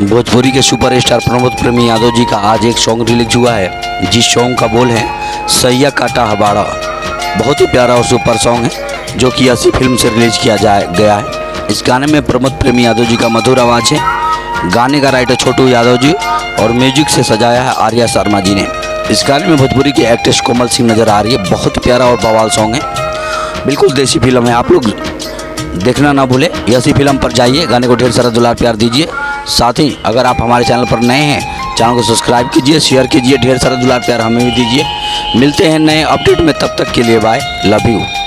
भोजपुरी के सुपरस्टार प्रमोद प्रेमी यादव जी का आज एक सॉन्ग रिलीज हुआ है, जिस सॉन्ग का बोल है सैया काटा हबाड़ा। बहुत ही प्यारा और सुपर सॉन्ग है जो कि 80 फिल्म से रिलीज किया गया है। इस गाने में प्रमोद प्रेमी यादव जी का मधुर आवाज़ है। गाने का राइटर छोटू यादव जी और म्यूजिक से सजाया है आर्या शर्मा जी ने। इस गाने में भोजपुरी की एक्ट्रेस कोमल सिंह नज़र आ रही है। बहुत ही प्यारा और बवाल सॉन्ग है, बिल्कुल देसी फिल्म है। आप लोग देखना ना भूले, ऐसी फिल्म पर जाइए, गाने को ढेर सारा दुलार प्यार दीजिए। साथ ही अगर आप हमारे चैनल पर नए हैं, चैनल को सब्सक्राइब कीजिए, शेयर कीजिए, ढेर सारा दुलार प्यार हमें भी दीजिए। मिलते हैं नए अपडेट में, तब तक के लिए बाय, लव यू।